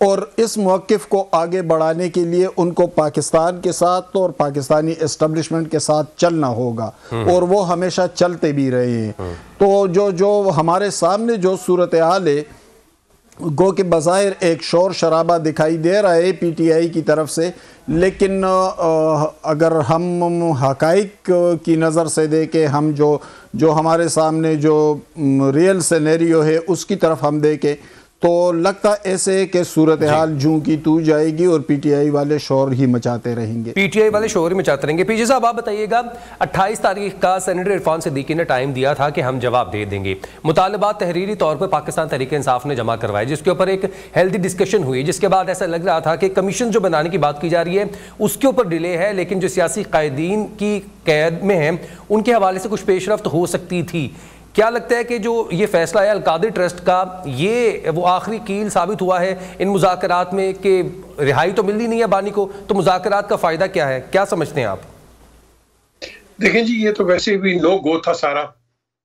اور اس موقف کو آگے بڑھانے کے لیے ان کو پاکستان کے ساتھ اور پاکستانی اسٹیبلشمنٹ کے ساتھ چلنا ہوگا، اور وہ ہمیشہ چلتے بھی رہے ہیں۔ تو جو ہمارے سامنے جو صورتحال ہے، گو کہ بظاہر ایک شور شرابہ دکھائی دے رہا ہے پی ٹی آئی کی طرف سے، لیکن اگر ہم حقائق کی نظر سے دیکھیں، ہم جو ہمارے سامنے جو ریئل سینیریو ہے اس کی طرف ہم دیکھیں، تو لگتا ایسے ہے کہ صورتحال جوں کی تو جائے گی اور پی ٹی آئی والے شور ہی مچاتے رہیں گے۔ پی ٹی آئی والے شور ہی مچاتے رہیں گے۔ پی جی صاحب آپ بتائیے گا، 28 تاریخ کا سینیٹر عرفان صدیقی نے ٹائم دیا تھا کہ ہم جواب دے دیں گے، مطالبات تحریری طور پر پاکستان تحریک انصاف نے جمع کروائے، جس کے اوپر ایک ہیلدی ڈسکشن ہوئی، جس کے بعد ایسا لگ رہا تھا کہ کمیشن جو بنانے کی بات کی جا رہی ہے اس کے اوپر ڈیلے ہے، لیکن جو سیاسی قائدین کی قید میں ہیں ان کے حوالے سے کچھ پیش رفت ہو سکتی تھی۔ کیا لگتا ہے کہ جو یہ فیصلہ ہے القادری ٹرسٹ کا، یہ وہ آخری کیل ثابت ہوا ہے ان مذاکرات میں کہ رہائی تو مل ہی نہیں ہے بانی کو، تو مذاکرات کا فائدہ کیا ہے؟ کیا سمجھتے ہیں آپ؟ دیکھیں جی، یہ تو ویسے بھی نو گو تھا سارا،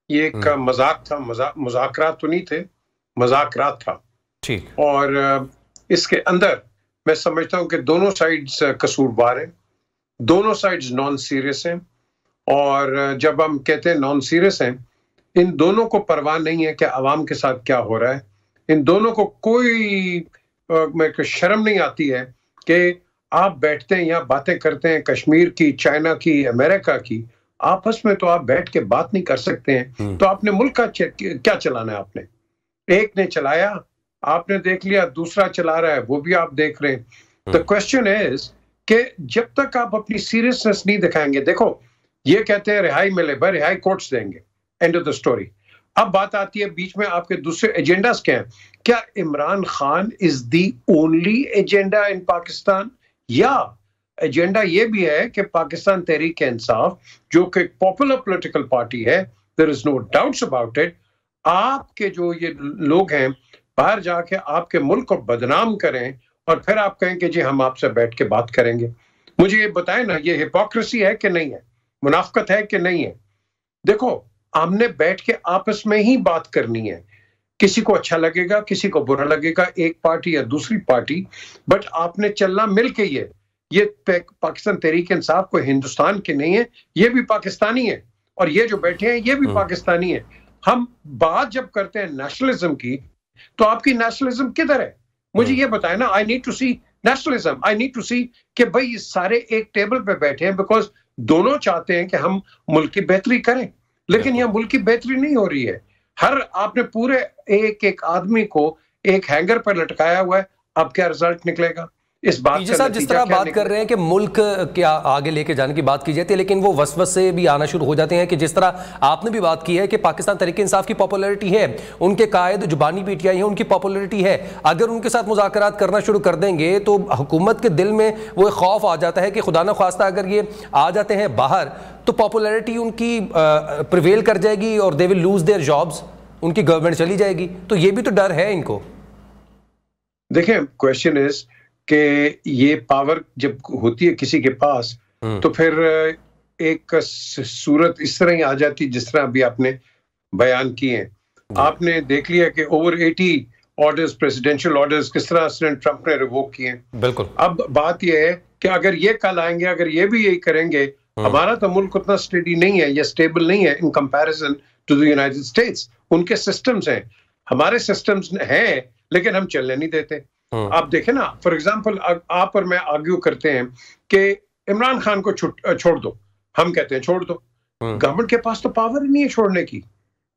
یہ ایک مذاق تھا، مذاکرات تو نہیں تھے، مذاکرات تھا۔ ٹھیک۔ اور اس کے اندر میں سمجھتا ہوں کہ دونوں سائیڈز قصوروار ہیں، دونوں سائیڈز نان سیریس ہیں، اور جب ہم کہتے ہیں نان سیریس ہیں، ان دونوں کو پرواہ نہیں ہے کہ عوام کے ساتھ کیا ہو رہا ہے، ان دونوں کو کوئی شرم نہیں آتی ہے کہ آپ بیٹھتے ہیں یہاں باتیں کرتے ہیں کشمیر کی، چائنا کی، امریکہ کی، آپس میں تو آپ بیٹھ کے بات نہیں کر سکتے ہیں، تو آپ نے ملک کا کیا چلانا ہے؟ آپ نے ایک نے چلایا، آپ نے دیکھ لیا، دوسرا چلا رہا ہے، وہ بھی آپ دیکھ رہے ہیں۔ The question is کہ جب تک آپ اپنی سیریسنس نہیں دکھائیں گے، دیکھو یہ کہتے ہیں رہائی ملے، بھائی رہائی کورٹس دیں گے، اینڈ آف دا اسٹوری۔ اب بات آتی ہے بیچ میں آپ کے دوسرے ایجنڈاز کیا ہیں؟ کیا عمران خان از دی اونلی ایجنڈا ان پاکستان، یا ایجنڈا یہ بھی ہے کہ پاکستان تحریک انصاف جو کہ پاپولر پولیٹیکل پارٹی ہے، there is no doubts about it، آپ کے جو یہ لوگ ہیں باہر جا کے آپ کے ملک کو بدنام کریں اور پھر آپ کہیں کہ جی ہم آپ سے بیٹھ کے بات کریں گے؟ مجھے یہ بتائیں نا، یہ ہپوکریسی ہے کہ نہیں ہے، منافقت ہے کہ نہیں ہے؟ دیکھو ہم نے بیٹھ کے آپس میں ہی بات کرنی ہے، کسی کو اچھا لگے گا، کسی کو برا لگے گا، ایک پارٹی یا دوسری پارٹی، بٹ آپ نے چلنا مل کے۔ یہ پاکستان تحریک انصاف کو ہندوستان کے نہیں ہے، یہ بھی پاکستانی ہے، اور یہ جو بیٹھے ہیں یہ بھی پاکستانی ہے۔ ہم بات جب کرتے ہیں نیشنلزم کی، تو آپ کی نیشنلزم کدھر ہے؟ مجھے یہ بتائیں نا، I need to see nationalism, I need to see کہ بھائی یہ سارے ایک ٹیبل پہ بیٹھے ہیں، بیکاز دونوں چاہتے ہیں کہ ہم ملک کی بہتری کریں، لیکن یہ ملک کی بہتری نہیں ہو رہی ہے۔ آپ نے پورے ایک آدمی کو ایک ہینگر پر لٹکایا ہوا ہے، اب کیا رزلٹ نکلے گا اس بات کا؟ صاحب جس طرح بات کر رہے ہیں کہ ملک کیا آگے لے کے جانے کی بات کی جاتی ہے، لیکن وہ وسوسے بھی آنا شروع ہو جاتے ہیں کہ جس طرح آپ نے بھی بات کی ہے کہ پاکستان تحریک انصاف کی پاپولیرٹی ہے، ان کے قائد جو بانی پی ٹی آئی ہیں ان کی پاپولیرٹی ہے، اگر ان کے ساتھ مذاکرات کرنا شروع کر دیں گے تو حکومت کے دل میں وہ خوف آ جاتا ہے کہ خدا نخواستہ اگر یہ آ جاتے ہیں باہر تو پاپولیرٹی ان کی پریویل کر جائے گی اور دے ول لوز دیئر جابز، ان کی گورنمنٹ چلی جائے گی، تو یہ بھی تو ڈر ہے ان کو۔ دیکھیں کویسچن از کہ یہ پاور جب ہوتی ہے کسی کے پاس تو پھر ایک صورت اس طرح ہی آ جاتی جس طرح ابھی آپ نے بیان کی ہیں۔ آپ نے دیکھ لیا کہ اوور 80 آرڈرز، پریزیڈینشل آرڈرز کس طرح ٹرمپ نے ریووک کیے ہیں۔ بالکل۔ اب بات یہ ہے کہ اگر یہ کل آئیں گے، اگر یہ بھی یہی کریں گے، ہمارا تو ملک اتنا اسٹیڈی نہیں ہے یا اسٹیبل نہیں ہے in comparison to the United States. ان کے سسٹمز ہیں، ہمارے سسٹمز ہیں لیکن ہم چلنے نہیں دیتے۔ آپ دیکھیں نا، فار ایگزامپل آپ اور میں آرگیو کرتے ہیں کہ عمران خان کو چھوڑ دو، ہم کہتے ہیں چھوڑ دو، گورنمنٹ کے پاس تو پاور ہی نہیں ہے چھوڑنے کی،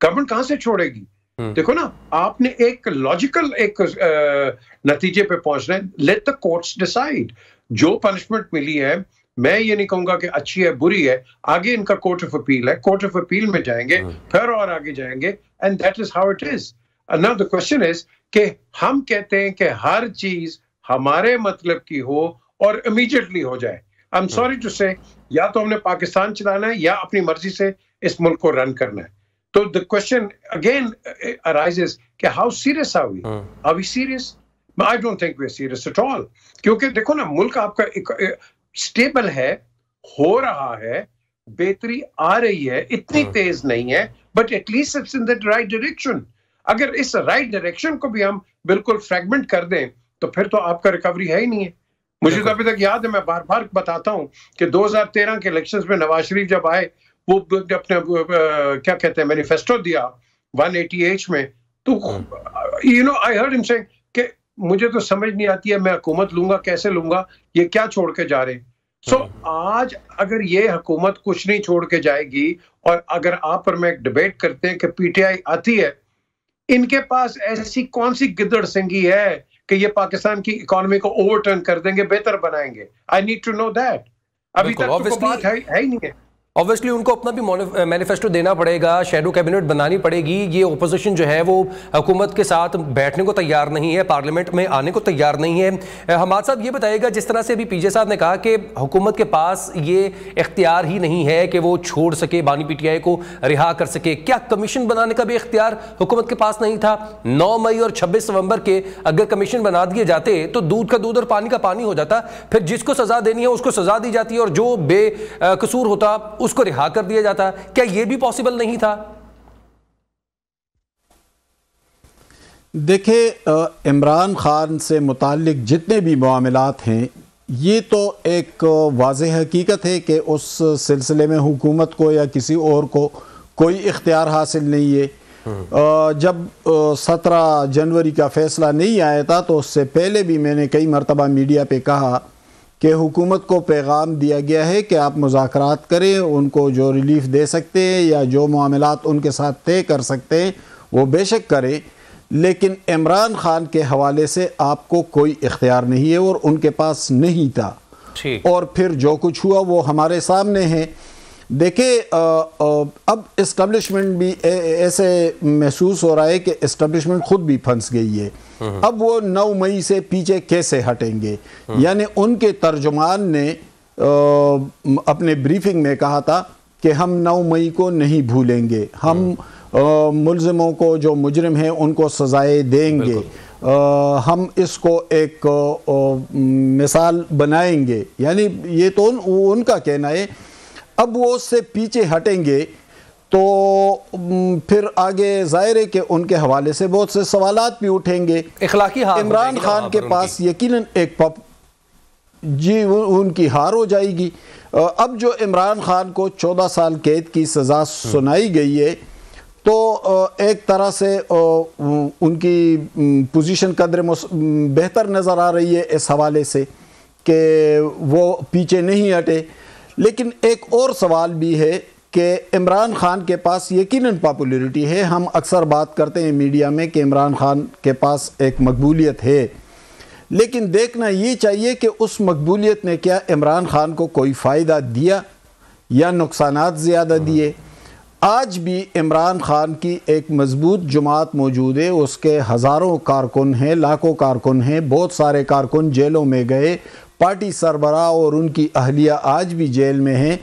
گورنمنٹ کہاں سے چھوڑے گی؟ دیکھو نا، آپ نے ایک لاجیکل ایک نتیجے پہ پہنچنا ہے، لیٹ دا کورٹس ڈیسائیڈ۔ جو پنشمنٹ ملی ہے، میں یہ نہیں کہوں گا کہ اچھی ہے بری ہے، آگے ان کا کورٹ آف اپیل ہے، کورٹ آف اپیل میں جائیں گے، پھر اور آگے جائیں گے، and that is how it is. Now the question is کہ ہم کہتے ہیں کہ ہر چیز ہمارے مطلب کی ہو اور امیجیٹلی ہو جائے۔ I'm sorry to say، یا تو ہم نے پاکستان چلانا ہے یا اپنی مرضی سے اس ملک کو رن کرنا ہے۔ تو the question again arises کہ how serious are we؟ Are we serious؟ I don't think we're serious at all۔ کیونکہ دیکھو نا، ملک آپ کا اسٹیبل ہے، ہو رہا ہے، بہتری آ رہی ہے، اتنی تیز نہیں ہے، but at least it's in the right direction۔ اگر اس رائٹ ڈائریکشن کو بھی ہم بالکل فریگمنٹ کر دیں تو پھر تو آپ کا ریکوری ہے ہی نہیں ہے. مجھے تو ابھی تک یاد ہے, میں بار بار بتاتا ہوں کہ 2013 کے الیکشنز میں نواز شریف جب آئے, وہ اپنے کیا کہتے ہیں مینیفیسٹو دیا 180H میں, تو I heard him saying کہ مجھے تو سمجھ نہیں آتی ہے میں حکومت لوں گا کیسے لوں گا, یہ کیا چھوڑ کے جا رہے ہیں. سو آج اگر یہ حکومت کچھ نہیں چھوڑ کے جائے گی, اور اگر آپ پر میں ایک ڈیبیٹ کرتے ہیں کہ پی ٹی آئی آتی ہے, ان کے پاس ایسی کون سی گدڑ سنگی ہے کہ یہ پاکستان کی اکانومی کو اوور ٹرن کر دیں گے, بہتر بنائیں گے. I need to know that. ابھی تک تو کوئی بات ہے ہی نہیں ہے. اوبویسلی ان کو اپنا بھی مینیفیسٹو دینا پڑے گا, شیڈو کیبنٹ بنانی پڑے گی. یہ اپوزیشن جو ہے وہ حکومت کے ساتھ بیٹھنے کو تیار نہیں ہے, پارلیمنٹ میں آنے کو تیار نہیں ہے. حماد صاحب یہ بتائیے گا, جس طرح سے ابھی پی جے صاحب نے کہا کہ حکومت کے پاس یہ اختیار ہی نہیں ہے کہ وہ چھوڑ سکے, بانی پی ٹی آئی کو رہا کر سکے, کیا کمیشن بنانے کا بھی اختیار حکومت کے پاس نہیں تھا؟ 9 مئی اور 26 نومبر کے اگر کمیشن بنا دیے جاتے تو دودھ کا دودھ اور پانی کا پانی ہو جاتا, پھر جس کو سزا دینی ہے اس کو سزا دی جاتی اور جو بے قصور ہوتا اس کو رہا کر دیا جاتا. کیا یہ بھی پاسبل نہیں تھا؟ دیکھیں, عمران خان سے متعلق جتنے بھی معاملات ہیں, یہ تو ایک واضح حقیقت ہے کہ اس سلسلے میں حکومت کو یا کسی اور کو کوئی اختیار حاصل نہیں ہے. جب 17 جنوری کا فیصلہ نہیں آیا تھا تو اس سے پہلے بھی میں نے کئی مرتبہ میڈیا پہ کہا کہ حکومت کو پیغام دیا گیا ہے کہ آپ مذاکرات کریں, ان کو جو ریلیف دے سکتے ہیں یا جو معاملات ان کے ساتھ طے کر سکتے ہیں وہ بے شک کریں, لیکن عمران خان کے حوالے سے آپ کو کوئی اختیار نہیں ہے اور ان کے پاس نہیں تھا. اور پھر جو کچھ ہوا وہ ہمارے سامنے ہے. دیکھیں, اب اسٹیبلشمنٹ بھی ایسے محسوس ہو رہا ہے کہ اسٹیبلشمنٹ خود بھی پھنس گئی ہے. اب وہ 9 مئی سے پیچھے کیسے ہٹیں گے؟ یعنی ان کے ترجمان نے اپنے بریفنگ میں کہا تھا کہ ہم 9 مئی کو نہیں بھولیں گے, ہم ملزموں کو جو مجرم ہیں ان کو سزائیں دیں گے, ہم اس کو ایک مثال بنائیں گے. یعنی یہ تو ان کا کہنا ہے. اب وہ اس سے پیچھے ہٹیں گے تو پھر آگے ظاہر ہے کہ ان کے حوالے سے بہت سے سوالات بھی اٹھیں گے. اخلاقی ہار عمران خان کے پاس یقیناً ایک جی ان کی ہار ہو جائے گی. اب جو عمران خان کو 14 سال قید کی سزا سنائی گئی ہے تو ایک طرح سے ان کی پوزیشن قدر بہتر نظر آ رہی ہے اس حوالے سے کہ وہ پیچھے نہیں ہٹے. لیکن ایک اور سوال بھی ہے کہ عمران خان کے پاس یقیناً پاپولیرٹی ہے. ہم اکثر بات کرتے ہیں میڈیا میں کہ عمران خان کے پاس ایک مقبولیت ہے, لیکن دیکھنا یہ چاہیے کہ اس مقبولیت نے کیا عمران خان کو کوئی فائدہ دیا یا نقصانات زیادہ دیے. آج بھی عمران خان کی ایک مضبوط جماعت موجود ہے, اس کے ہزاروں کارکن ہیں, لاکھوں کارکن ہیں, بہت سارے کارکن جیلوں میں گئے, پارٹی سربراہ اور ان کی اہلیہ آج بھی جیل میں ہیں.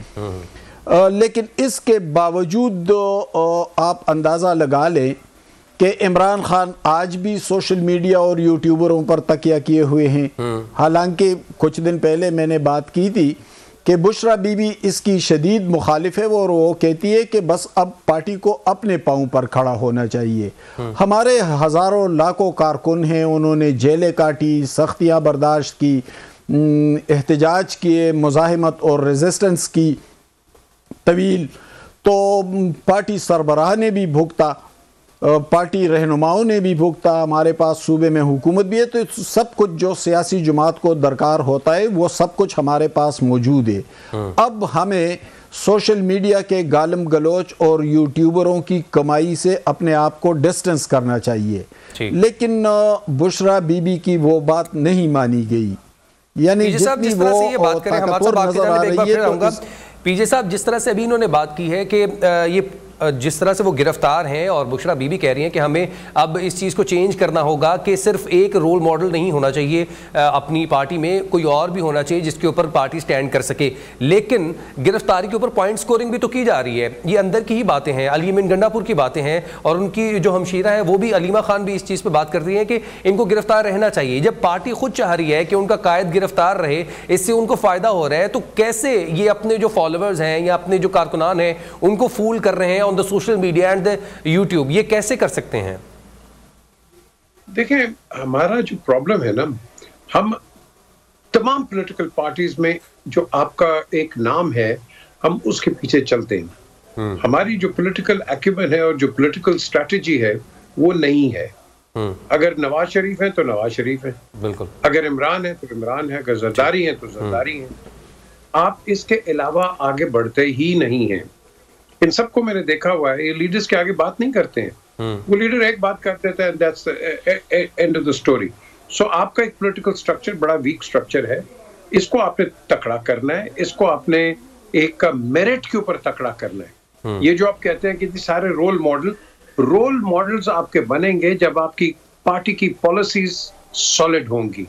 لیکن اس کے باوجود آپ اندازہ لگا لیں کہ عمران خان آج بھی سوشل میڈیا اور یوٹیوبروں پر تکیہ کیے ہوئے ہیں. حالانکہ کچھ دن پہلے میں نے بات کی تھی کہ بشرا بی بی اس کی شدید مخالف ہے, اور وہ کہتی ہے کہ بس اب پارٹی کو اپنے پاؤں پر کھڑا ہونا چاہیے. ہمارے ہزاروں لاکھوں کارکن ہیں, انہوں نے جیلیں کاٹی, سختیاں برداشت کی, احتجاج کیے, مزاحمت اور ریزسٹنس کی طویل, تو پارٹی سربراہ نے بھی بھگتا, پارٹی رہنماؤں نے بھی بھگتا, ہمارے پاس صوبے میں حکومت بھی ہے. تو سب کچھ جو سیاسی جماعت کو درکار ہوتا ہے وہ سب کچھ ہمارے پاس موجود ہے. اب ہمیں سوشل میڈیا کے گالم گلوچ اور یوٹیوبروں کی کمائی سے اپنے آپ کو ڈسٹنس کرنا چاہیے. لیکن بشرا بی بی کی وہ بات نہیں مانی گئی. یعنی جتنی وہ طاقتور نظر آ رہی ہے تو پی جے صاحب جس طرح سے ابھی انہوں نے بات کی ہے کہ یہ جس طرح سے وہ گرفتار ہیں اور بشرا بی بی کہہ رہی ہیں کہ ہمیں اب اس چیز کو چینج کرنا ہوگا کہ صرف ایک رول ماڈل نہیں ہونا چاہیے اپنی پارٹی میں, کوئی اور بھی ہونا چاہیے جس کے اوپر پارٹی سٹینڈ کر سکے. لیکن گرفتاری کے اوپر پوائنٹ سکورنگ بھی تو کی جا رہی ہے. یہ اندر کی ہی باتیں ہیں, علی امین گنڈا پور کی باتیں ہیں, اور ان کی جو ہمشیرہ ہیں وہ بھی علیمہ خان بھی اس چیز پہ بات کرتی ہیں کہ ان کو گرفتار رہنا چاہیے. جب پارٹی خود چاہ رہی ہے کہ ان کا قائد گرفتار رہے, اس سے ان کو فائدہ ہو رہا ہے, تو کیسے یہ اپنے جو فالوورز ہیں یا اپنے جو کارکنان ہیں ان کو فول کر رہے ہیں on the social media and the YouTube? یہ کیسے کر سکتے ہیں؟ دیکھیں ہمارا جو پرابلم ہے نا، ہم تمام پولیٹیکل پارٹیز میں جو آپ کا ایک نام ہے ہم اس کے پیچھے چلتے ہیں. ہماری جو پولیٹیکل ایکیومن ہے اور جو پولیٹیکل اسٹریٹجی ہے وہ نہیں ہے. اگر نواز شریف ہیں تو نواز شریف ہیں، بالکل، اگر عمران ہے تو عمران ہے، اگر زرداری ہیں تو زرداری ہیں. آپ اس کے علاوہ آگے بڑھتے ہی نہیں ہیں. ان سب کو میں نے دیکھا ہوا ہے، یہ لیڈرز کے آگے بات نہیں کرتے ہیں. وہ لیڈر ایک بات کرتے تھے and that's the end of the story. سو آپ کا ایک پولیٹیکل سٹرکچر بڑا ویک سٹرکچر ہے. اس کو آپ نے تکڑا کرنا ہے، اس کو آپ نے ایک میرٹ کے اوپر تکڑا کرنا ہے. یہ جو آپ کہتے ہیں کہ سارے رول ماڈلز آپ کے بنیں گے جب آپ کی پارٹی کی پالیسیز سالڈ ہوں گی،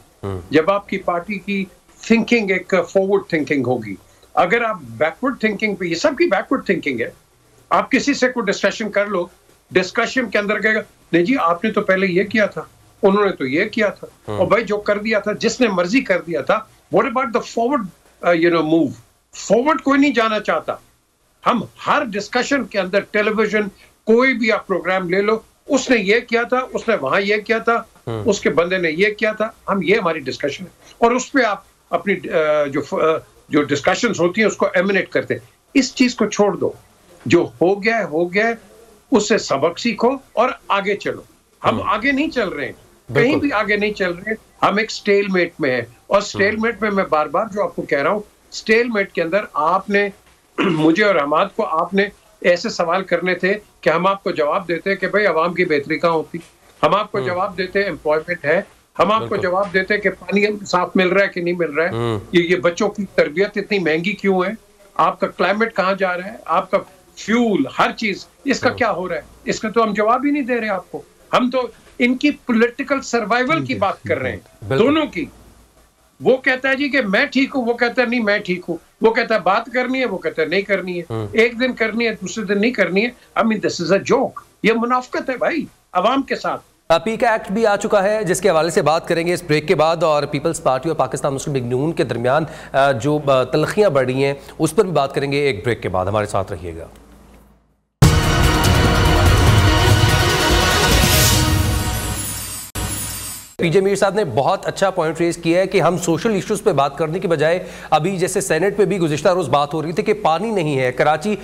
جب آپ کی پارٹی کی تھنکنگ ایک فارورڈ تھنکنگ ہوگی. اگر آپ بیکورڈ تھنکنگ پہ، یہ سب کی بیکورڈ تھنکنگ ہے. آپ کسی سے کوئی ڈسکشن کر لو، ڈسکشن کے اندر کہے گا نہیں جی آپ نے تو پہلے یہ کیا تھا، انہوں نے تو یہ کیا تھا، اور بھائی جو کر دیا تھا جس نے مرضی کر دیا تھا. What about the forward move? Forward کوئی نہیں جانا چاہتا. ہم ہر ڈسکشن کے اندر ٹیلی ویژن کوئی بھی آپ پروگرام لے لو، اس نے یہ کیا تھا، اس نے وہاں یہ کیا تھا، اس کے بندے نے یہ کیا تھا. ہم یہ ہماری ڈسکشن ہے اور اس پہ آپ اپنی جو ڈسکشنز ہوتی ہیں اس کو ایمینیٹ کرتے ہیں. اس چیز کو چھوڑ دو، جو ہو گیا ہے اس سے سبق سیکھو اور آگے چلو. ہم آگے نہیں چل رہے ہیں، کہیں بھی آگے نہیں چل رہے ہیں. ہم ایک سٹیل میٹ میں ہیں، اور سٹیل میٹ میں بار بار جو آپ کو کہہ رہا ہوں، سٹیل میٹ کے اندر آپ نے مجھے اور حماد کو آپ نے ایسے سوال کرنے تھے کہ ہم آپ کو جواب دیتے کہ بھئی عوام کی بہتری کہاں ہوتی. ہم آپ کو جواب دیتے امپلائمنٹ ہے، ہم آپ کو جواب دیتے کہ پانی صاف مل رہا ہے کہ نہیں مل رہا ہے، یہ بچوں کی تربیت اتنی مہنگی کیوں ہے، آپ کا کلائمیٹ کہاں جا رہا ہے، آپ کا فیول، ہر چیز اس کا کیا ہو رہا ہے. اس کا تو ہم جواب ہی نہیں دے رہے آپ کو. ہم تو ان کی پولیٹیکل سروائیول کی بات کر رہے ہیں، دونوں کی. وہ کہتا ہے جی کہ میں ٹھیک ہوں، وہ کہتا ہے نہیں میں ٹھیک ہوں. وہ کہتا ہے بات کرنی ہے، وہ کہتا ہے نہیں کرنی ہے. ایک دن کرنی ہے، دوسرے دن نہیں کرنی ہے. I mean this is a joke. یہ منافقت ہے بھائی عوام کے ساتھ. پی کا ایکٹ بھی آ چکا ہے جس کے حوالے سے بات کریں گے اس بریک کے بعد، اور پیپلز پارٹی اور پاکستان مسلم لیگ نون کے درمیان جو تلخیاں بڑھ رہی ہیں اس پر بھی بات کریں گے ایک بریک کے بعد. ہمارے ساتھ رہیے گا. پی جے میر صاحب نے بہت اچھا پوائنٹ ریز کیا ہے کہ ہم سوشل ایشوز پہ بات کرنے کی بجائے ابھی جیسے سینٹ پہ بھی گزشتہ روز بات ہو رہی تھی کہ پانی نہیں ہے. کراچی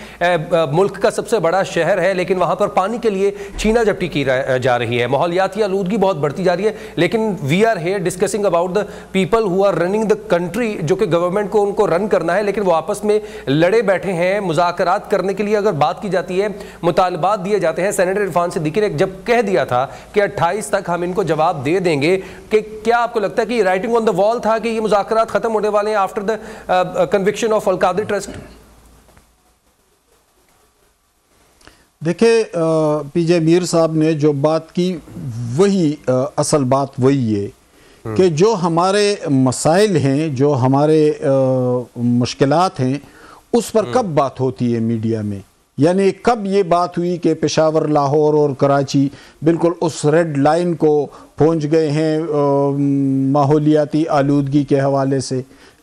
ملک کا سب سے بڑا شہر ہے لیکن وہاں پر پانی کے لیے چھینا جھپٹی کی جا رہی ہے. ماحولیاتی آلودگی بہت بڑھتی جا رہی ہے، لیکن we are here discussing about the people who are running the country, جو کہ گورنمنٹ کو ان کو رن کرنا ہے، لیکن وہ آپس میں لڑے بیٹھے ہیں. مذاکرات کرنے کے لیے اگر بات کی جاتی ہے، مطالبات دیے جاتے ہیں. سینیٹر عرفان صدیقی نے جب کہہ دیا تھا کہ 28 تک ہم ان کو جواب دے دیں گے، کہ کیا آپ کو لگتا ہے کہ یہ رائٹنگ آن دا وال تھا کہ یہ مذاکرات ختم ہونے والے ہیں after the conviction of Al Qadir trust? دیکھیں پی جے میر صاحب نے جو بات کی وہی اصل بات وہی ہے کہ جو ہمارے مسائل ہیں، جو ہمارے مشکلات ہیں، اس پر کب بات ہوتی ہے میڈیا میں. یعنی کب یہ بات ہوئی کہ پشاور، لاہور اور کراچی بالکل اس ریڈ لائن کو پہنچ گئے ہیں ماحولیاتی آلودگی کے حوالے سے.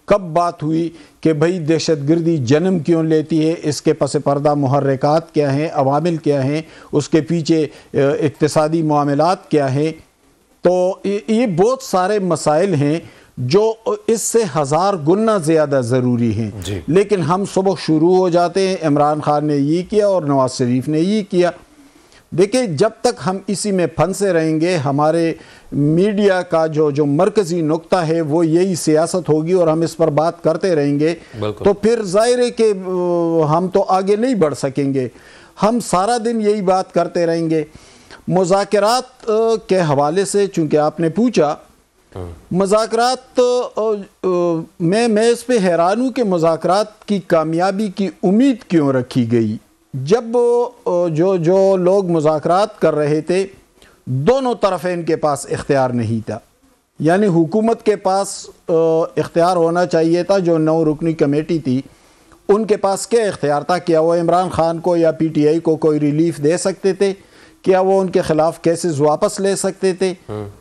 کب بات ہوئی کہ بھئی دہشت گردی جنم کیوں لیتی ہے، اس کے پس پردہ محرکات کیا ہیں، عوامل کیا ہیں، اس کے پیچھے اقتصادی معاملات کیا ہیں. تو یہ بہت سارے مسائل ہیں جو اس سے 1000 گنا زیادہ ضروری ہیں. لیکن ہم صبح شروع ہو جاتے ہیں، عمران خان نے یہ کیا اور نواز شریف نے یہ کیا. دیکھیں جب تک ہم اسی میں پھنسے رہیں گے، ہمارے میڈیا کا جو مرکزی نقطہ ہے وہ یہی سیاست ہوگی اور ہم اس پر بات کرتے رہیں گے، تو پھر ظاہر ہے کہ ہم تو آگے نہیں بڑھ سکیں گے. ہم سارا دن یہی بات کرتے رہیں گے. مذاکرات کے حوالے سے چونکہ آپ نے پوچھا، مذاکرات میں اس پہ حیران ہوں کہ مذاکرات کی کامیابی کی امید کیوں رکھی گئی جب جو لوگ مذاکرات کر رہے تھے دونوں طرفین کے پاس اختیار نہیں تھا. یعنی حکومت کے پاس اختیار ہونا چاہیے تھا. جو 9 رکنی کمیٹی تھی ان کے پاس کیا اختیار تھا؟ کیا وہ عمران خان کو یا پی ٹی آئی کو کوئی ریلیف دے سکتے تھے؟ کیا وہ ان کے خلاف کیسز واپس لے سکتے تھے؟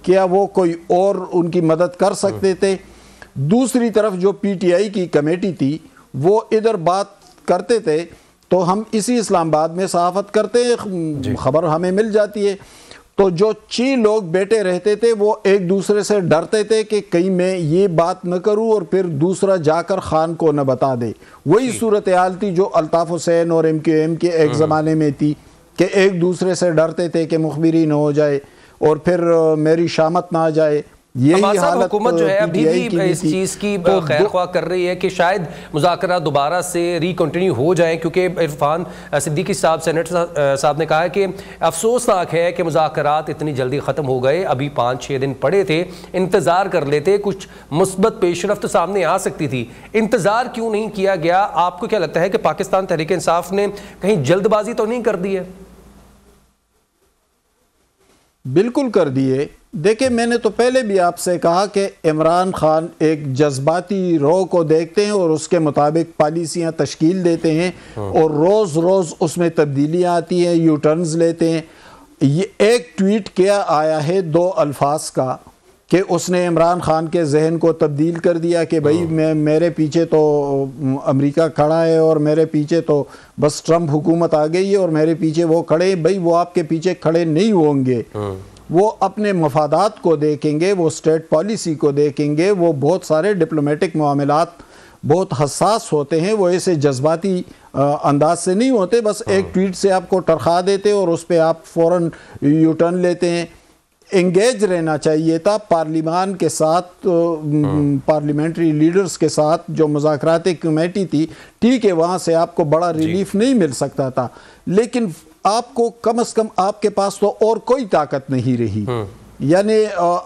کیا وہ کوئی اور ان کی مدد کر سکتے تھے؟ دوسری طرف جو پی ٹی آئی کی کمیٹی تھی وہ ادھر بات کرتے تھے تو ہم اسی اسلام آباد میں صحافت کرتے ہیں، خبر ہمیں مل جاتی ہے. تو جو 6 لوگ بیٹے رہتے تھے وہ ایک دوسرے سے ڈرتے تھے کہ کہیں میں یہ بات نہ کروں اور پھر دوسرا جا کر خان کو نہ بتا دے. وہی صورتحال تھی جو الطاف حسین اور MQM کے ایک زمانے میں تھی کہ ایک دوسرے سے ڈرتے تھے کہ مخبری نہ ہو جائے اور پھر میری شامت نہ آ جائے. یہی حالت حکومت جو ہے ابھی بھی اس چیز کی خیر خواہ کر رہی ہے کہ شاید مذاکرات دوبارہ سے ری کنٹینیو ہو جائیں، کیونکہ عرفان صدیقی صاحب سینیٹر صاحب نے کہا ہے کہ افسوسناک ہے کہ مذاکرات اتنی جلدی ختم ہو گئے، ابھی 5-6 دن پڑے تھے، انتظار کر لیتے، کچھ مثبت پیش رفت سامنے آ سکتی تھی. انتظار کیوں نہیں کیا گیا؟ آپ کو کیا لگتا ہے کہ پاکستان تحریک انصاف نے کہیں جلد بازی تو نہیں کر دی ہے؟ بالکل کر دیے. دیکھیں میں نے تو پہلے بھی آپ سے کہا کہ عمران خان ایک جذباتی رو کو دیکھتے ہیں اور اس کے مطابق پالیسیاں تشکیل دیتے ہیں اور روز روز اس میں تبدیلیاں آتی ہیں، یو ٹرنز لیتے ہیں. یہ ایک ٹویٹ کیا آیا ہے 2 الفاظ کا کہ اس نے عمران خان کے ذہن کو تبدیل کر دیا کہ بھائی میرے پیچھے تو امریکہ کھڑا ہے اور میرے پیچھے تو بس ٹرمپ حکومت آ گئی ہے اور میرے پیچھے وہ کھڑے. بھائی وہ آپ کے پیچھے کھڑے نہیں ہوں گے، وہ اپنے مفادات کو دیکھیں گے، وہ اسٹیٹ پالیسی کو دیکھیں گے. وہ بہت سارے ڈپلومیٹک معاملات بہت حساس ہوتے ہیں، وہ ایسے جذباتی انداز سے نہیں ہوتے. بس ایک ٹویٹ سے آپ کو ٹرخا دیتے اور اس پہ آپ فوراً یو ٹرن لیتے ہیں. انگیج رہنا چاہیے تھا پارلیمان کے ساتھ، پارلیمنٹری لیڈرز کے ساتھ. جو مذاکراتی کمیٹی تھی ٹھیک ہے، وہاں سے آپ کو بڑا ریلیف نہیں مل سکتا تھا، لیکن آپ کو کم از کم آپ کے پاس تو اور کوئی طاقت نہیں رہی. یعنی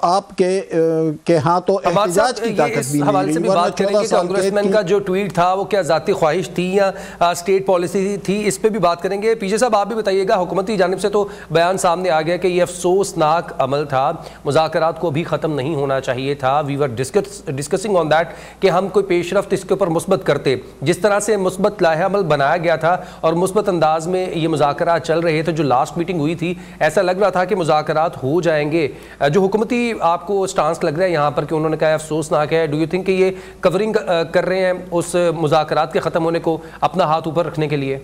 آپ کے ہاں تو احتجاج کی طاقت بھی نہیں رہی. اس حوالے سے بھی بات کریں گے کہ کانگریسمین کا جو ٹویٹ تھا وہ کیا ذاتی خواہش تھی یا اسٹیٹ پالیسی تھی، اس پہ بھی بات کریں گے. پیچھے صاحب آپ بھی بتائیے گا، حکومتی جانب سے تو بیان سامنے آ گیا کہ یہ افسوسناک عمل تھا، مذاکرات کو بھی ختم نہیں ہونا چاہیے تھا. وی ور ڈسکسنگ آن دیٹ کہ ہم کوئی پیش رفت اس کے اوپر مثبت کرتے. جس طرح سے مثبت لائحہ عمل بنایا گیا تھا اور مثبت انداز میں یہ مذاکرات چل رہے تھے، جو لاسٹ میٹنگ ہوئی تھی ایسا لگ رہا تھا کہ مذاکرات ہو جائیں گے. جو حکومتی آپ کو سٹانس لگ رہا ہے یہاں پر کہ انہوں نے کہا افسوسناک ہے، ڈو یو تھنک کہ یہ کورنگ کر رہے ہیں اس مذاکرات کے ختم ہونے کو اپنا ہاتھ اوپر رکھنے کے لیے؟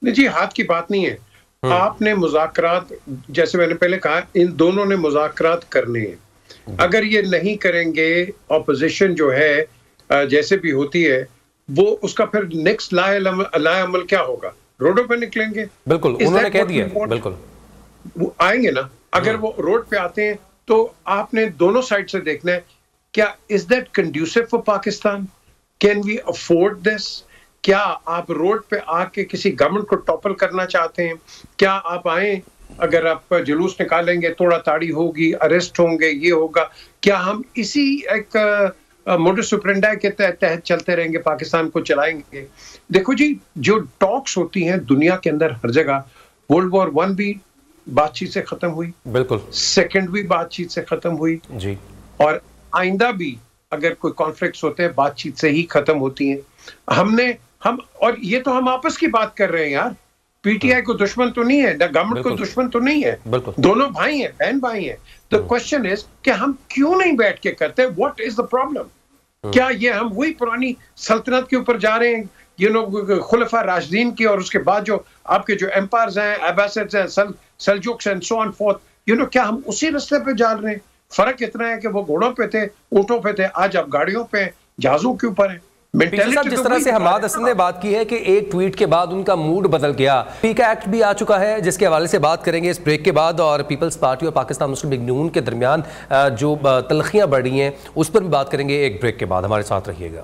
نہیں جی، ہاتھ کی بات نہیں ہے. آپ نے مذاکرات، جیسے میں نے پہلے کہا، ان دونوں نے مذاکرات کرنے ہیں. اگر یہ نہیں کریں گے، اپوزیشن جو ہے جیسے بھی ہوتی ہے، وہ اس کا پھر نیکسٹ لائحہ عمل کیا ہوگا؟ روڈوں پہ نکلیں گے. بالکل انہوں نے کہہ دیا، بالکل وہ آئیں گے نا. اگر وہ روڈ پہ آتے ہیں تو آپ نے دونوں سائڈ سے دیکھنا ہے، کیا is that conducive for Pakistan? Can we afford this? کیا آپ روڈ پہ آ کے کسی گورنمنٹ کو ٹاپل کرنا چاہتے ہیں؟ کیا آپ آئیں، اگر آپ جلوس نکالیں گے توڑا تاڑی ہوگی، اریسٹ ہوں گے، یہ ہوگا؟ کیا ہم اسی ایک موڈس آپرینڈی کے تحت چلتے رہیں گے، پاکستان کو چلائیں گے؟ دیکھو جی، جو ٹاکس ہوتی ہیں دنیا کے اندر ہر جگہ، World War I بھی بات چیت سے ختم ہوئی، بالکل، سیکنڈ بھی بات چیت سے ختم ہوئی جی، اور آئندہ بھی اگر کوئی کانفلکٹس ہوتے ہیں بات چیت سے ہی ختم ہوتی ہیں. اور یہ تو ہم آپس کی بات کر رہے ہیں یار. پی ٹی آئی کو دشمن تو نہیں ہے، نہ گورنمنٹ کو دشمن تو نہیں ہے، دونوں بھائی ہیں، بہن بھائی ہیں. The question is کہ ہم کیوں نہیں بیٹھ کے کرتے؟ What is the problem؟ کیا یہ ہم وہی پرانی سلطنت کے اوپر جا رہے ہیں، یہ لوگ خلفاء راشدین کی، اور اس کے بعد جو آپ کے جو امپائرز ہیں، عباسیڈز ہیں، سلجوکس and so on forth، کیا ہم اسی رستے پہ جا رہے ہیں؟ فرق اتنا ہے کہ وہ گھوڑوں پہ تھے، اونٹوں پہ تھے، آج آپ گاڑیوں پہ ہیں، جہازوں کے اوپر ہیں. جس طرح سے حماد حسن نے بات کی ہے کہ ایک ٹویٹ کے بعد ان کا موڈ بدل گیا. پیکا ایکٹ بھی آ چکا ہے جس کے حوالے سے بات کریں گے اس بریک کے بعد، اور پیپلز پارٹی اور پاکستان مسلم لیگ نون کے درمیان جو تلخیاں بڑھ رہی ہیں اس پر بھی بات کریں گے ایک بریک کے بعد. ہمارے ساتھ رہیے گا.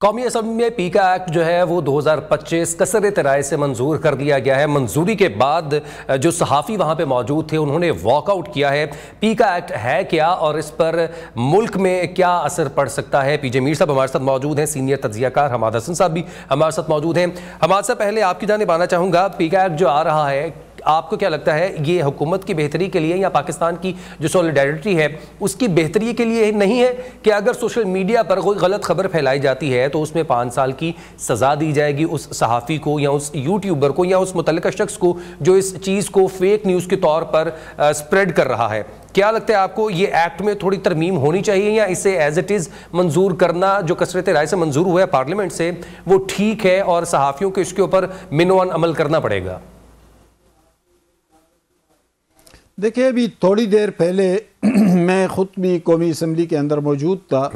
قومی اسمبلی میں پیکا ایکٹ جو ہے وہ 2025 کثرت رائے سے منظور کر دیا گیا ہے. منظوری کے بعد جو صحافی وہاں پہ موجود تھے انہوں نے واک آؤٹ کیا ہے. پیکا ایکٹ ہے کیا اور اس پر ملک میں کیا اثر پڑ سکتا ہے؟ پی جے میر صاحب ہمارے ساتھ موجود ہیں، سینئر تجزیہ کار حماد حسن صاحب بھی ہمارے ساتھ موجود ہیں. حماد صاحب، پہلے آپ کی جانب آنا چاہوں گا. پیکا ایکٹ جو آ رہا ہے آپ کو کیا لگتا ہے یہ حکومت کی بہتری کے لیے یا پاکستان کی جو سولیڈیرٹی ہے اس کی بہتری کے لیے نہیں ہے کہ اگر سوشل میڈیا پر کوئی غلط خبر پھیلائی جاتی ہے تو اس میں 5 سال کی سزا دی جائے گی اس صحافی کو یا اس یوٹیوبر کو یا اس متعلقہ شخص کو جو اس چیز کو فیک نیوز کے طور پر سپریڈ کر رہا ہے؟ کیا لگتا ہے آپ کو یہ ایکٹ میں تھوڑی ترمیم ہونی چاہیے یا اسے ایز اٹ از منظور کرنا جو کثرت رائے سے منظور ہوا ہے پارلیمنٹ سے وہ ٹھیک ہے اور صحافیوں کو اس کے اوپر منوان عمل کرنا پڑے گا؟ دیکھیں ابھی تھوڑی دیر پہلے میں خود بھی قومی اسمبلی کے اندر موجود تھا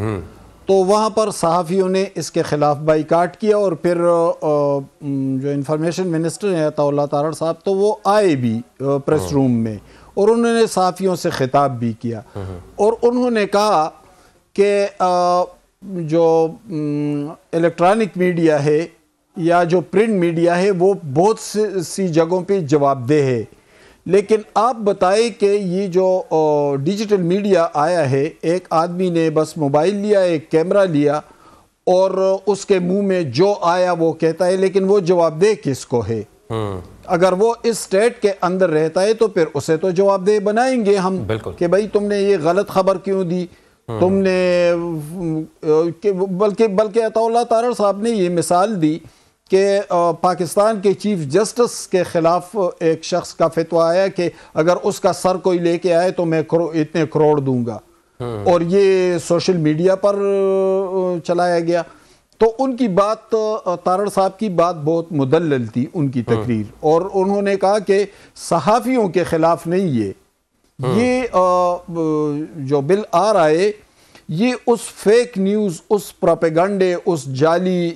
تو وہاں پر صحافیوں نے اس کے خلاف بائیکاٹ کیا اور پھر جو انفارمیشن منسٹر ہیں عطا اللہ تارڑ صاحب تو وہ آئے بھی پریس روم میں اور انہوں نے صحافیوں سے خطاب بھی کیا اور انہوں نے کہا کہ جو الیکٹرانک میڈیا ہے یا جو پرنٹ میڈیا ہے وہ بہت سی جگہوں پہ جواب دہ ہے، لیکن آپ بتائیں کہ یہ جو ڈیجیٹل میڈیا آیا ہے ایک آدمی نے بس موبائل لیا، ایک کیمرہ لیا اور اس کے منہ میں جو آیا وہ کہتا ہے، لیکن وہ جواب دہ کس کو ہے؟ اگر وہ اس سٹیٹ کے اندر رہتا ہے تو پھر اسے تو جواب دہ بنائیں گے ہم کہ بھائی تم نے یہ غلط خبر کیوں دی، تم نے بلکہ عطا اللہ تارڑ صاحب نے یہ مثال دی کہ پاکستان کے چیف جسٹس کے خلاف ایک شخص کا فتویٰ آیا کہ اگر اس کا سر کوئی لے کے آئے تو میں اتنے کروڑ دوں گا، اور یہ سوشل میڈیا پر چلایا گیا۔ تو ان کی بات، تارڑ صاحب کی بات بہت مدلل تھی ان کی تقریر، اور انہوں نے کہا کہ صحافیوں کے خلاف نہیں یہ جو بل آ رہا ہے یہ اس فیک نیوز، اس پروپیگنڈے، اس جعلی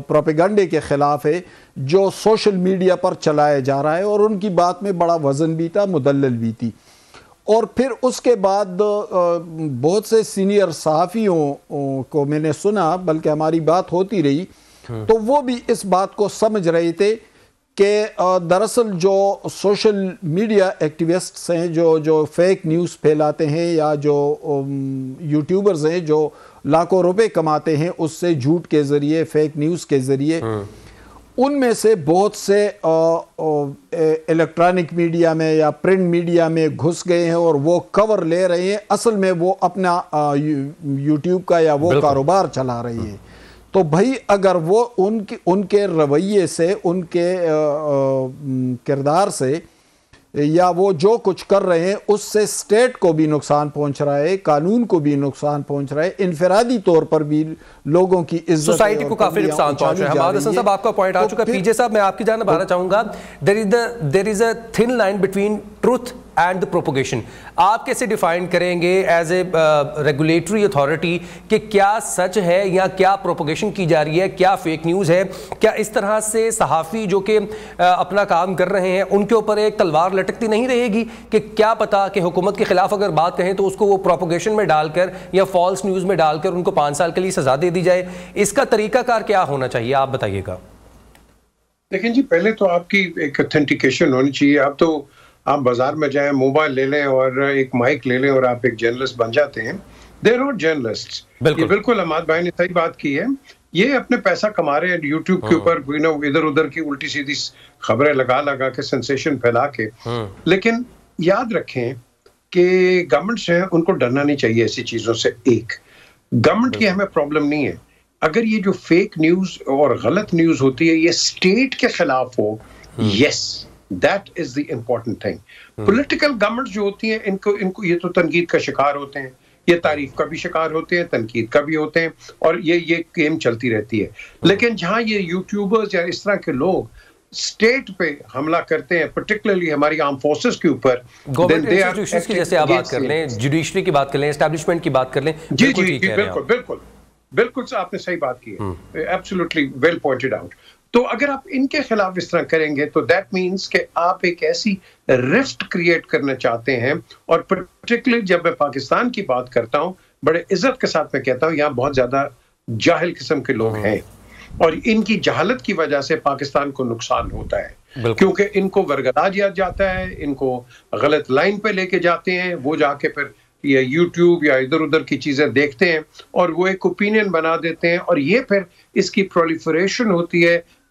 پروپیگنڈے کے خلاف ہے جو سوشل میڈیا پر چلایا جا رہا ہے، اور ان کی بات میں بڑا وزن بھی تھا، مدلل بھی تھی۔ اور پھر اس کے بعد بہت سے سینئر صحافیوں کو میں نے سنا، بلکہ ہماری بات ہوتی رہی تو وہ بھی اس بات کو سمجھ رہے تھے کہ دراصل جو سوشل میڈیا ایکٹیوسٹس ہیں جو فیک نیوز پھیلاتے ہیں یا جو یوٹیوبرز ہیں جو لاکھوں روپے کماتے ہیں اس سے جھوٹ کے ذریعے، فیک نیوز کے ذریعے، ان میں سے بہت سے الیکٹرانک میڈیا میں یا پرنٹ میڈیا میں گھس گئے ہیں اور وہ کور لے رہے ہیں، اصل میں وہ اپنا یوٹیوب کا یا وہ کاروبار چلا رہے ہیں۔ تو بھائی اگر وہ ان کے رویے سے، ان کے کردار سے، یا وہ جو کچھ کر رہے ہیں اس سے سٹیٹ کو بھی نقصان پہنچ رہا ہے، قانون کو بھی نقصان پہنچ رہا ہے، انفرادی طور پر بھی لوگوں کی عزت، سوسائٹی کو کافی نقصان پہنچ رہا ہے۔ حماد حسن صاحب آپ کا پوائنٹ آ چکا ہے۔ پی جے صاحب میں آپ کی جانب آنا چاہوں گا، there is a thin line between truth and the propagation۔ آپ کیسے ڈیفائن کریں گے ایز اے ریگولیٹری اتھارٹی کہ کیا سچ ہے یا کیا پروپیگیشن کی جا رہی ہے، کیا فیک نیوز ہے؟ کیا اس طرح سے صحافی جو کہ اپنا کام کر رہے ہیں ان کے اوپر ایک تلوار لٹکتی نہیں رہے گی کہ کیا پتا کہ حکومت کے خلاف اگر بات کہیں تو اس کو وہ پروپیگیشن میں ڈال کر یا فالس نیوز میں ڈال کر ان کو 5 سال کے لیے سزا دے دی جائے؟ اس کا طریقہ کار کیا ہونا چاہیے، آپ بتائیے گا۔ دیکھیں جی، پہلے تو آپ کی ایک اتھینٹیکیشن ہونی چاہیے۔ اب تو آپ بازار میں جائیں، موبائل لے لیں اور ایک مائک لے لیں اور آپ ایک جرنلسٹ بن جاتے ہیں۔ They are not journalist. یہ بالکل حماد بھائی نے صحیح بات کی ہے، یہ اپنے پیسہ کما رہے ہیں یوٹیوب کے اوپر، ادھر ادھر کی الٹی سیدھی خبریں لگا کے، سنسیشن پھیلا کے۔ لیکن یاد رکھیں کہ گورنمنٹس ہیں، ان کو ڈرنا نہیں چاہیے ایسی چیزوں سے۔ ایک گورنمنٹ کی ہمیں پرابلم نہیں ہے اگر یہ جو فیک نیوز اور غلط نیوز ہوتی ہے یہ اسٹیٹ کے خلاف ہو، yes that is the important thing. Political government جو ہوتی ہیں ان کو یہ تو تنقید کا شکار ہوتے ہیں، یہ تعریف کا بھی شکار ہوتے ہیں، تنقید کا بھی ہوتے ہیں، اور یہ گیم چلتی رہتی ہے۔ لیکن جہاں یہ یوٹیوبرز یا اس طرح کے لوگ اسٹیٹ پہ حملہ کرتے ہیں، پرٹیکولرلی ہماری آرم فورسز کے اوپر، گورنمنٹ انسٹیٹیوشنز کی جیسے آپ بات کر لیں، جوڈیشری کی بات کر لیں، اسٹیبلشمنٹ کی بات کر لیں، جی بالکل آپ نے صحیح بات کی ہے، ایبسولوٹلی ویل پوائنٹڈ آؤٹ۔ تو اگر آپ ان کے خلاف اس طرح کریں گے تو دیٹ مینس کہ آپ ایک ایسی رفٹ کریٹ کرنا چاہتے ہیں، اور پرٹیکولرلی جب میں پاکستان کی بات کرتا ہوں بڑے عزت کے ساتھ میں کہتا ہوں یہاں بہت زیادہ جاہل قسم کے لوگ ہیں، اور ان کی جہالت کی وجہ سے پاکستان کو نقصان ہوتا ہے، کیونکہ ان کو ورگلا دیا جاتا ہے، ان کو غلط لائن پہ لے کے جاتے ہیں، وہ جا کے پھر یا یوٹیوب یا ادھر ادھر کی چیزیں دیکھتے ہیں اور وہ ایک اوپینین بنا دیتے ہیں، اور یہ پھر اس کی پرولیفریشن ہوتی ہے